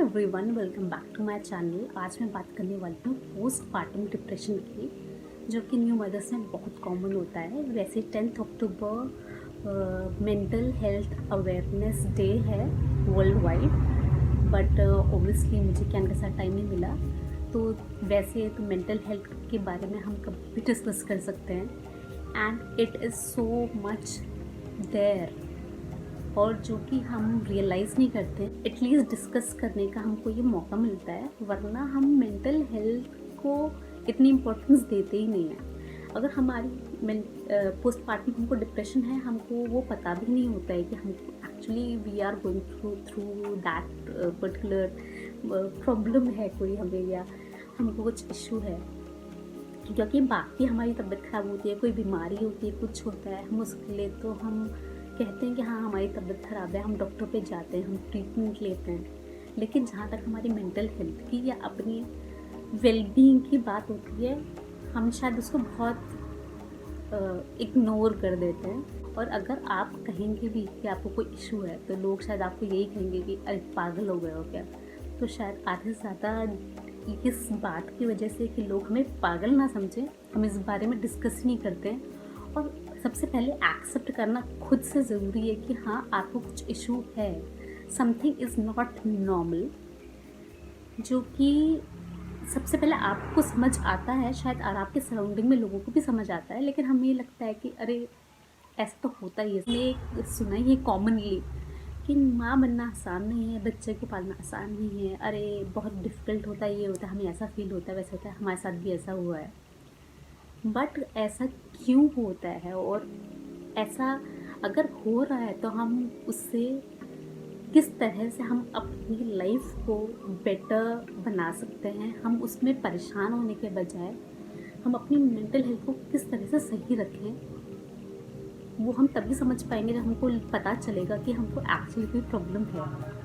Everyone, welcome back to my channel. आज मैं बात करने वाली हूँ पोस्टपार्टम डिप्रेशन की, जो कि न्यू मदर्स में बहुत कॉमन होता है। वैसे 10 अक्टूबर मेंटल हेल्थ अवेयरनेस डे है वर्ल्ड वाइड, बट ओब्वियसली मुझे क्या के साथ टाइम नहीं मिला। तो वैसे तो मेंटल हेल्थ के बारे में हम कभी भी डिस्कस कर सकते हैं, and it is so much there, और जो कि हम रियलाइज़ नहीं करते। एटलीस्ट डिस्कस करने का हमको ये मौका मिलता है, वरना हम मेंटल हेल्थ को इतनी इम्पोर्टेंस देते ही नहीं हैं। अगर हमारी पोस्टपार्टम हमको डिप्रेशन है, हमको वो पता भी नहीं होता है कि हम actually we are going through that particular problem है कोई हमें, या हमको कुछ इशू है। क्योंकि बाकी हमारी तबीयत ख़राब होती है, कोई बीमारी होती है, कुछ होता है, हम उसके लिए तो हम कहते हैं कि हाँ हमारी तबीयत ख़राब है, हम डॉक्टर पे जाते हैं, हम ट्रीटमेंट लेते हैं। लेकिन जहाँ तक हमारी मेंटल हेल्थ की या अपनी वेलबींग की बात होती है, हम शायद उसको बहुत इग्नोर कर देते हैं। और अगर आप कहेंगे भी कि आपको कोई इशू है, तो लोग शायद आपको यही कहेंगे कि अरे पागल हो गए हो क्या। तो शायद आधे से ज़्यादा इस बात की वजह से कि लोग हमें पागल ना समझें, हम इस बारे में डिस्कस नहीं करते हैं। और सबसे पहले एक्सेप्ट करना खुद से ज़रूरी है कि हाँ आपको कुछ इशू है, समथिंग इज़ नॉट नॉर्मल, जो कि सबसे पहले आपको समझ आता है शायद, और आपके सराउंडिंग में लोगों को भी समझ आता है। लेकिन हमें ये लगता है कि अरे ऐसा तो होता ही है। इसलिए सुना ही है कॉमनली कि माँ बनना आसान नहीं है, बच्चे को पालना आसान नहीं है, अरे बहुत डिफ़िकल्ट होता है, ये होता है, हमें ऐसा फील होता है, वैसा होता है, हमारे साथ भी ऐसा हुआ है। बट ऐसा क्यों होता है, और ऐसा अगर हो रहा है तो हम उससे किस तरह से हम अपनी लाइफ को बेटर बना सकते हैं। हम उसमें परेशान होने के बजाय हम अपनी मेंटल हेल्थ को किस तरह से सही रखें, वो हम तभी समझ पाएंगे जब हमको पता चलेगा कि हमको एक्चुअली कोई प्रॉब्लम है।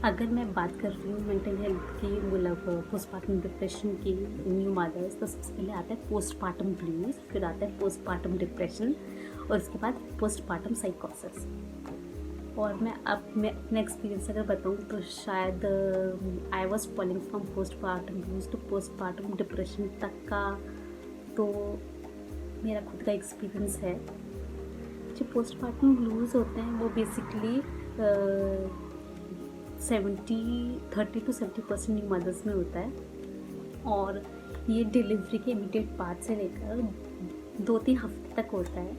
अगर मैं बात कर रही हूँ मेंटल हेल्थ की, मतलब पोस्टपार्टम डिप्रेशन की न्यू मदर्स, तो सबसे पहले आता है पोस्टपार्टम ब्लूज, फिर आता है पोस्टपार्टम डिप्रेशन, और उसके बाद पोस्टपार्टम साइकोसिस। और मैं अपना एक्सपीरियंस अगर बताऊँ तो शायद I was falling from postpartum blues to postpartum depression तक का तो मेरा खुद का एक्सपीरियंस है। जो पोस्टपार्टम ब्लूज होते हैं वो बेसिकली 30 to 70% न्यू मदर्स में होता है, और ये डिलीवरी के इमीडिएट बाद से लेकर 2-3 हफ्ते तक होता है।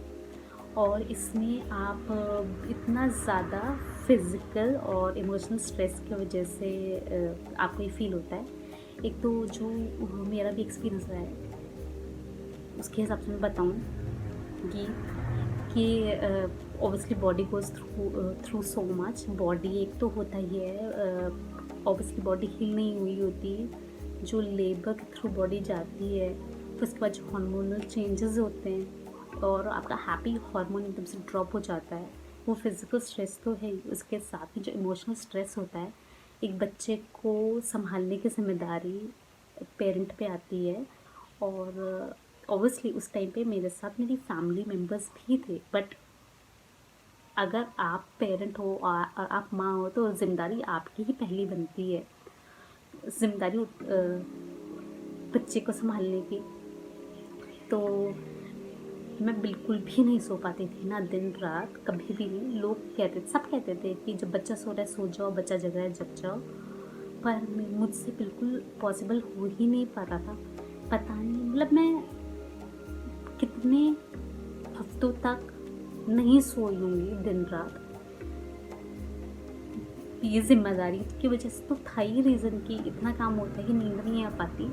और इसमें आप इतना ज़्यादा फिज़िकल और इमोशनल स्ट्रेस की वजह से आपको ये फील होता है। एक तो जो मेरा भी एक्सपीरियंस रहा है उसके हिसाब से मैं बताऊँगी कि obviously body goes through so much. Body एक तो होता ही है, ऑब्वियसली बॉडी हील नहीं हुई होती, जो लेबर के थ्रू बॉडी जाती है, फिर उसके बाद जो हार्मोनल चेंजेस होते हैं और आपका हैप्पी हार्मोन एकदम से ड्रॉप हो जाता है। वो फिज़िकल स्ट्रेस तो है ही, उसके साथ ही जो इमोशनल स्ट्रेस होता है, एक बच्चे को संभालने की जिम्मेदारी पेरेंट पे आती है। और ऑब्वियसली उस टाइम पे मेरे साथ मेरी फैमिली मेम्बर्स भी थे, बट अगर आप पेरेंट हो और आप माँ हो तो जिम्मेदारी आपकी ही पहली बनती है, जिम्मेदारी बच्चे को संभालने की। तो मैं बिल्कुल भी नहीं सो पाती थी ना, दिन रात कभी भी नहीं। लोग कहते, सब कहते थे कि जब बच्चा सो रहा है सो जाओ, बच्चा जग रहा है जग जाओ, पर मुझसे बिल्कुल पॉसिबल हो ही नहीं पाता था। पता नहीं, मतलब मैं कितने हफ्तों तक नहीं सोई होंगी दिन रात। ये जिम्मेदारी की वजह से तो था ही रीज़न कि इतना काम होता है कि नींद नहीं आ पाती,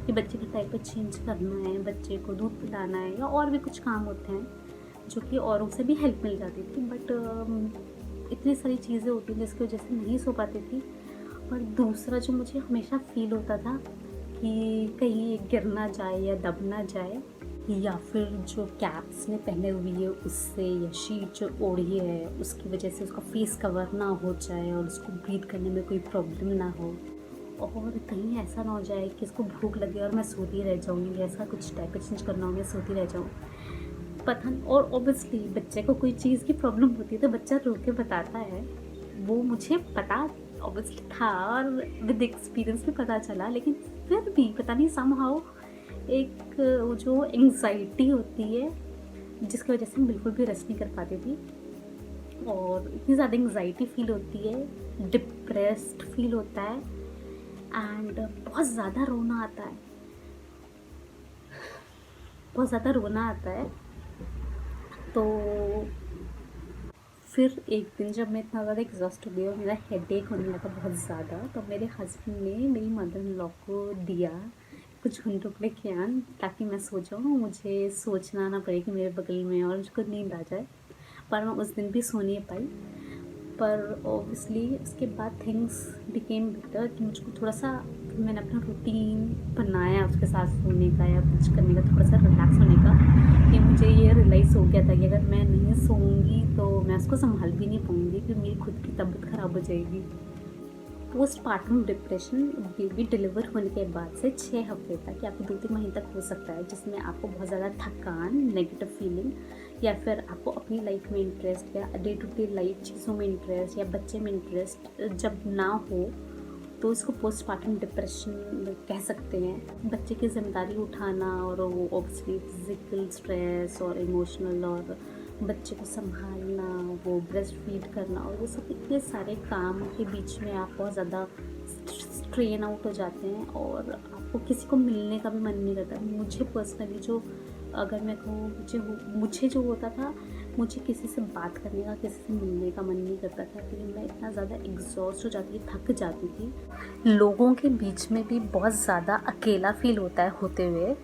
कि बच्चे की डायपर चेंज करना है, बच्चे को दूध पिलाना है, या और भी कुछ काम होते हैं जो कि औरों से भी हेल्प मिल जाती थी। बट इतनी सारी चीज़ें होती हैं जिसकी वजह से नहीं सो पाती थी। और दूसरा जो मुझे हमेशा फील होता था कि कहीं गिर ना जाए या दब ना जाए, या फिर जो कैप्स ने पहने हुई है उससे, या शीट जो ओढ़ी है उसकी वजह से उसका फेस कवर ना हो जाए और उसको ब्रीथ करने में कोई प्रॉब्लम ना हो, और कहीं ऐसा ना हो जाए कि इसको भूख लगे और मैं सोती रह जाऊँ, या ऐसा कुछ डायपर चेंज करना हो मैं सोती रह जाऊँ, पता नहीं। और ऑब्वियसली बच्चे को कोई चीज़ की प्रॉब्लम होती है तो बच्चा रो के बताता है, वो मुझे पता ऑब्वियसली था और विद एक्सपीरियंस भी पता चला, लेकिन फिर भी पता नहीं समहाउ एक वो जो एंग्जाइटी होती है जिसकी वजह से मैं बिल्कुल भी रेस्ट नहीं कर पाती थी, और इतनी ज़्यादा एंग्जाइटी फील होती है, डिप्रेस्ड फील होता है, एंड बहुत ज़्यादा रोना आता है, बहुत ज़्यादा रोना आता है। तो फिर एक दिन जब मैं इतना ज़्यादा एग्जॉस्ट हो गई और मेरा हेडेक होने लगा बहुत ज़्यादा, तो मेरे हस्बैंड ने मेरी मदर इन लॉ को दिया कुछ घंटों के लिए ज्ञान, ताकि मैं सो जाऊँ, मुझे सोचना ना पड़े कि मेरे बगल में और मुझको नींद आ जाए। पर मैं उस दिन भी सो नहीं पाई। पर ऑब्वियसली उसके बाद थिंग्स बिकेम बेटर कि मुझको थोड़ा सा, मैंने अपना रूटीन बनाया उसके साथ सोने का या कुछ करने का, थोड़ा सा रिलैक्स होने का, कि मुझे ये रियलाइज़ हो गया था कि अगर मैं नहीं सोऊंगी तो मैं उसको संभाल भी नहीं पाऊंगी, कि मेरी खुद की तबीयत ख़राब हो जाएगी। पोस्टपार्टम डिप्रेशन बेबी डिलीवर होने के बाद से 6 हफ्ते तक या फिर 2-3 महीने तक हो सकता है, जिसमें आपको बहुत ज़्यादा थकान, नेगेटिव फीलिंग, या फिर आपको अपनी लाइफ में इंटरेस्ट या डे टू डे लाइफ चीज़ों में इंटरेस्ट या बच्चे में इंटरेस्ट जब ना हो, तो इसको पोस्टपार्टम डिप्रेशन कह सकते हैं। बच्चे की जिम्मेदारी उठाना और वो ऑब्वियसली फिजिकल स्ट्रेस और इमोशनल, और बच्चे को संभालना, वो ब्रेस्ट फीड करना, और वो सब इतने सारे काम के बीच में आप बहुत ज़्यादा स्ट्रेन आउट हो जाते हैं और आपको किसी को मिलने का भी मन नहीं करता। मुझे पर्सनली जो, अगर मैं कहूँ, मुझे जो होता था, मुझे किसी से बात करने का, किसी से मिलने का मन नहीं करता था, क्योंकि मैं इतना ज़्यादा एग्जॉस्ट हो जाती थी, थक जाती थी। लोगों के बीच में भी बहुत ज़्यादा अकेला फील होता है होते हुए,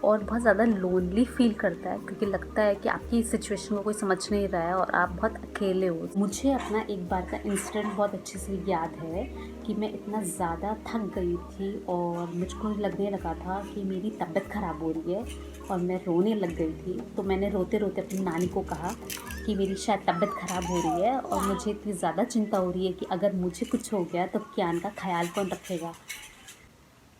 और बहुत ज़्यादा लोनली फील करता है, क्योंकि लगता है कि आपकी सिचुएशन को कोई समझ नहीं रहा है और आप बहुत अकेले हो। मुझे अपना एक बार का इंसिडेंट बहुत अच्छे से याद है कि मैं इतना ज़्यादा थक गई थी और मुझको लगने लगा था कि मेरी तबीयत ख़राब हो रही है और मैं रोने लग गई थी। तो मैंने रोते रोते अपनी नानी को कहा कि मेरी शायद तबीयत ख़राब हो रही है और मुझे इतनी ज़्यादा चिंता हो रही है कि अगर मुझे कुछ हो गया तो कियान का ख्याल कौन रखेगा।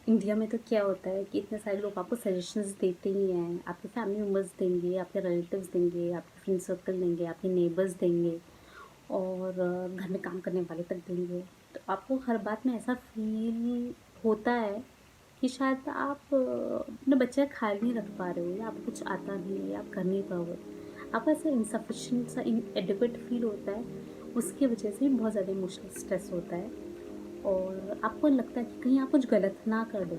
इंडिया में तो क्या होता है कि इतने सारे लोग आपको सजेशंस देते ही हैं, आपके फैमिली मेम्बर्स देंगे, आपके रिलेटिव्स देंगे, आपके फ्रेंड सर्कल देंगे, आपके नेबर्स देंगे, और घर में काम करने वाले तक देंगे। तो आपको हर बात में ऐसा फील होता है कि शायद आप अपने बच्चे का ख्याल नहीं रख पा रहे हो, या आपको कुछ आता नहीं है, या आप कर नहीं पाओगे। आपको ऐसा इनसफिशिएंट सा इनएडिक्वेट फील होता है, उसकी वजह से भी बहुत ज़्यादा इमोशनल स्ट्रेस होता है, और आपको लगता है कि कहीं आप कुछ गलत ना कर दो,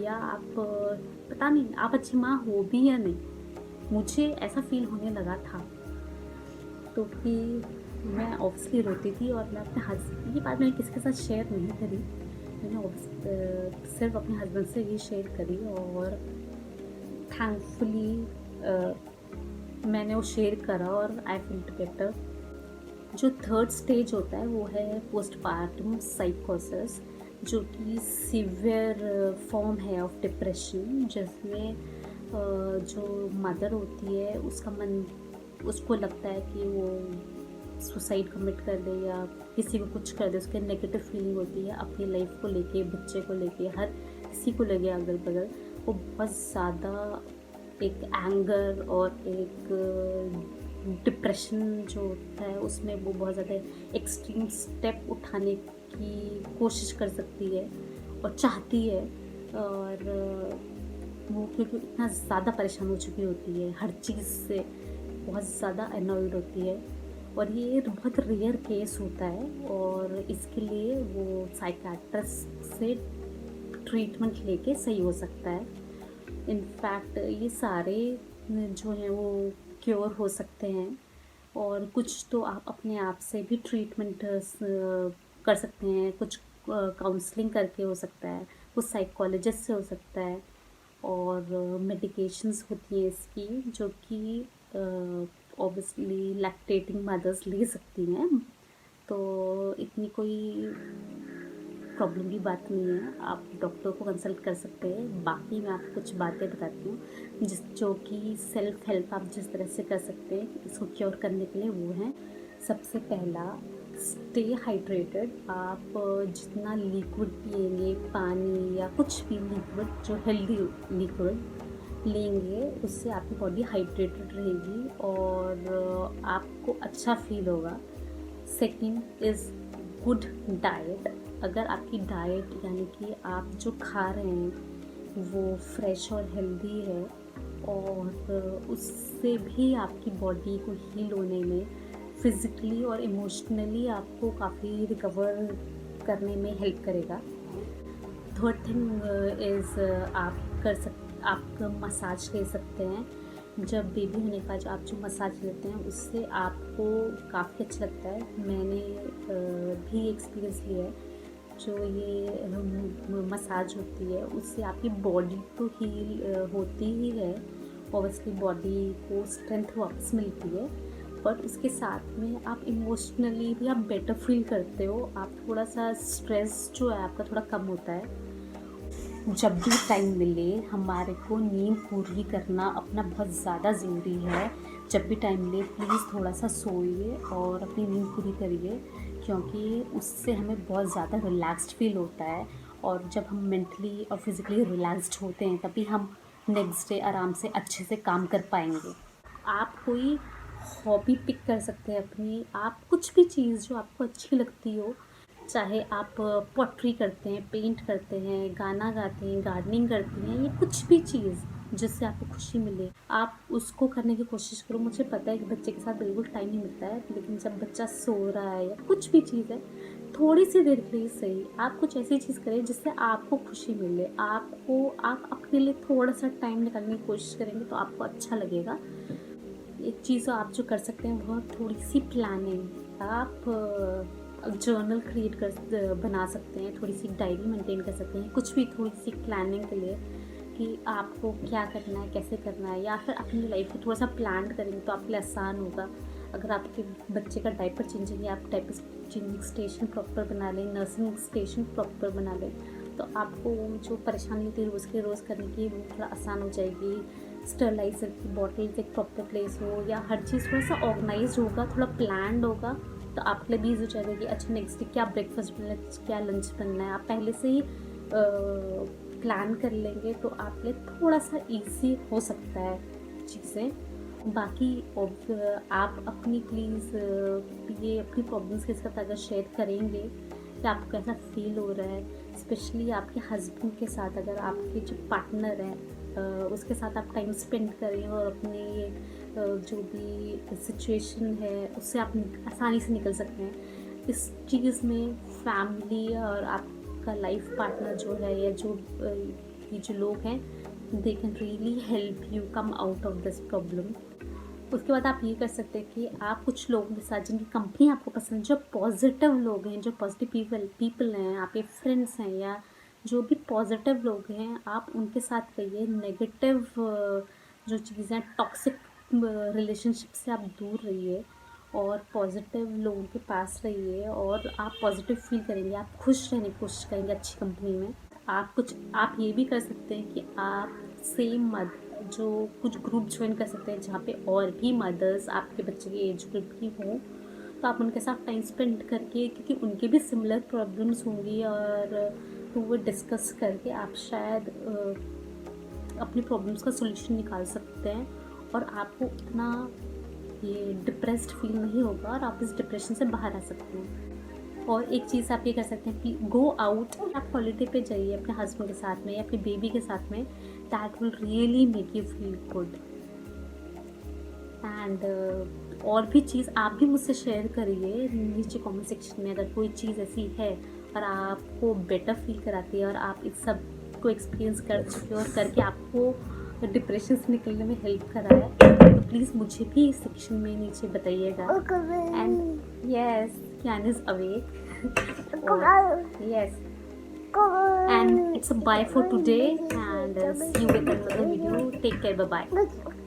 या आप पता नहीं आप अच्छी माँ हो भी या नहीं। मुझे ऐसा फील होने लगा था, तो कि मैं ऑब्वियसली रोती थी, और मैं अपने हस्बैंड, ये बात मैंने किसी के साथ शेयर नहीं करी, मैंने सिर्फ अपने हस्बैंड से ये शेयर करी, और थैंकफुली मैंने वो शेयर करा और आई फील बेटर। जो थर्ड स्टेज होता है वो है पोस्टपार्टम साइकोसिस, जो कि सीवियर फॉर्म है ऑफ डिप्रेशन, जिसमें जो मदर होती है उसको लगता है कि वो सुसाइड कमिट कर दे या किसी को कुछ कर दे, उसके नेगेटिव फीलिंग होती है अपनी लाइफ को लेके, बच्चे को लेके, हर किसी को लगे अगल बगल। वो बहुत ज़्यादा एक एंगर और एक डिप्रेशन जो होता है उसमें वो बहुत ज़्यादा एक्सट्रीम स्टेप उठाने की कोशिश कर सकती है और चाहती है, और वो क्योंकि इतना ज़्यादा परेशान हो चुकी होती है हर चीज़ से, बहुत ज़्यादा अनॉयड होती है, और ये बहुत रेयर केस होता है, और इसके लिए वो साइकियाट्रिस्ट से ट्रीटमेंट लेके सही हो सकता है। इनफैक्ट ये सारे जो हैं वो क्योर हो सकते हैं, और कुछ तो आप अपने आप से भी ट्रीटमेंट कर सकते हैं, कुछ काउंसलिंग करके हो सकता है, कुछ साइकोलॉजिस्ट से हो सकता है, और मेडिकेशंस होती हैं इसकी, जो कि ऑब्वियसली लैक्टेटिंग मदर्स ले सकती हैं। तो इतनी कोई प्रॉब्लम की बात नहीं है, आप डॉक्टर को कंसल्ट कर सकते हैं। बाकी मैं आपको कुछ बातें बताती हूँ जो कि सेल्फ हेल्प आप जिस तरह से कर सकते हैं इसको क्योर करने के लिए, वो हैं। सबसे पहला, स्टे हाइड्रेटेड। आप जितना लिक्विड पिएंगे, पानी या कुछ भी लिक्विड जो हेल्दी लिक्विड लेंगे, उससे आपकी बॉडी हाइड्रेटेड रहेगी और आपको अच्छा फील होगा। सेकंड इज़ गुड डाइट, अगर आपकी डाइट यानी कि आप जो खा रहे हैं वो फ्रेश और हेल्दी है और उससे भी आपकी बॉडी को हील होने में फिज़िकली और इमोशनली आपको काफ़ी रिकवर करने में हेल्प करेगा। थर्ड थिंग इज़ आप मसाज ले सकते हैं। जब बेबी होने के बाद जो आप जो मसाज लेते हैं उससे आपको काफ़ी अच्छा लगता है। मैंने भी एक्सपीरियंस लिया है। जो ये मसाज होती है उससे आपकी बॉडी तो हील होती ही है, ऑब्वियसली बॉडी को स्ट्रेंथ वापस मिलती है, बट उसके साथ में आप इमोशनली भी आप बेटर फील करते हो। आप थोड़ा सा स्ट्रेस जो है आपका थोड़ा कम होता है। जब भी टाइम मिले हमारे को नींद पूरी करना अपना बहुत ज़्यादा ज़रूरी है। जब भी टाइम मिले प्लीज़ थोड़ा सा सोइए और अपनी नींद पूरी करिए, क्योंकि उससे हमें बहुत ज़्यादा रिलैक्स्ड फील होता है। और जब हम मेंटली और फिज़िकली रिलैक्स्ड होते हैं तभी हम नेक्स्ट डे आराम से अच्छे से काम कर पाएंगे। आप कोई हॉबी पिक कर सकते हैं अपनी, आप कुछ भी चीज़ जो आपको अच्छी लगती हो, चाहे आप पॉटरी करते हैं, पेंट करते हैं, गाना गाते हैं, गार्डनिंग करते हैं, या कुछ भी चीज़ जिससे आपको खुशी मिले, आप उसको करने की कोशिश करो। मुझे पता है कि बच्चे के साथ बिल्कुल टाइम नहीं मिलता है, लेकिन जब बच्चा सो रहा है या कुछ भी चीज़ है, थोड़ी सी देर के लिए सही आप कुछ ऐसी चीज़ करें जिससे आपको खुशी मिले। आप अपने लिए थोड़ा सा टाइम निकालने की कोशिश करेंगे तो आपको अच्छा लगेगा। एक चीज़ आप जो कर सकते हैं वो थोड़ी सी प्लानिंग। आप जर्नल बना सकते हैं, थोड़ी सी डायरी मेंटेन कर सकते हैं, कुछ भी थोड़ी सी प्लानिंग के लिए कि आपको क्या करना है, कैसे करना है, या फिर अपनी लाइफ को थोड़ा सा प्लान करेंगे तो आपके लिए आसान होगा। अगर आपके बच्चे का डायपर चेंजिंग, आप डायपर चेंजिंग स्टेशन प्रॉपर बना लें, नर्सिंग स्टेशन प्रॉपर बना लें, तो आपको जो परेशानी होती है रोज़ के रोज़ करने की वो थोड़ा आसान हो जाएगी। स्टरलाइजर की बॉटल एक प्रॉपर प्लेस हो, या हर चीज़ थोड़ा सा ऑर्गेनाइज होगा, थोड़ा प्लान्ड होगा, तो आप लिए भी ईजी हो जाएगा कि अच्छा नेक्स्ट डे क्या ब्रेकफास्ट बनना है, क्या लंच बनना है। आप पहले से ही प्लान कर लेंगे तो आप लिए थोड़ा सा ईजी हो सकता है चीज़ें। बाकी आप अपनी प्लीज़ ये अपनी प्रॉब्लम्स के साथ अगर शेयर करेंगे कि आपको कैसा फील हो रहा है, स्पेशली आपके हस्बैंड के साथ, अगर आपके जो पार्टनर है उसके साथ आप टाइम स्पेंड करें और अपने जो भी सिचुएशन है उससे आप आसानी से निकल सकते हैं। इस चीज़ में फैमिली और आपका लाइफ पार्टनर जो है, या ये जो लोग हैं, they can really help you come out of this problem. उसके बाद आप ये कर सकते हैं कि आप कुछ लोगों के साथ जिनकी कंपनी आपको पसंद, जो पॉजिटिव लोग हैं, जो पॉजिटिव पीपल हैं, आपके फ्रेंड्स हैं, या जो भी पॉजिटिव लोग हैं, आप उनके साथ रहिए। नेगेटिव जो चीज़ें, टॉक्सिक रिलेशनशिप से आप दूर रहिए और पॉजिटिव लोगों के पास रहिए, और आप पॉजिटिव फील करेंगे, आप खुश रहने की कोशिश करेंगे अच्छी कंपनी में। आप ये भी कर सकते हैं कि आप सेम जो कुछ ग्रुप ज्वाइन कर सकते हैं जहाँ पे और भी मदर्स आपके बच्चे की एज ग्रुप की हों, तो आप उनके साथ टाइम स्पेंड करके, क्योंकि उनके भी सिमिलर प्रॉब्लम्स होंगी, और तो वो डिस्कस करके आप शायद अपनी प्रॉब्लम्स का सोल्यूशन निकाल सकते हैं, और आपको उतना ये डिप्रेस्ड फील नहीं होगा और आप इस डिप्रेशन से बाहर आ सकते हैं। और एक चीज़ आप ये कर सकते हैं कि गो आउट, आप हॉलीडे पे जाइए अपने हस्बैंड के साथ में या अपने बेबी के साथ में। That will really make you feel good. And और भी चीज़ आप भी मुझसे शेयर करिए नीचे कमेंट सेक्शन में, अगर कोई चीज़ ऐसी है और आपको बेटर फील कराती है और आप इस सब को एक्सपीरियंस कर चुके हो और करके आपको डिप्रेशन से निकलने में हेल्प करा है, तो प्लीज़ मुझे भी इस सेक्शन में नीचे बताइएगा। And yes, Kian is awake. Yes. And it's a bye for today, and see you with another video. Take care. Bye bye.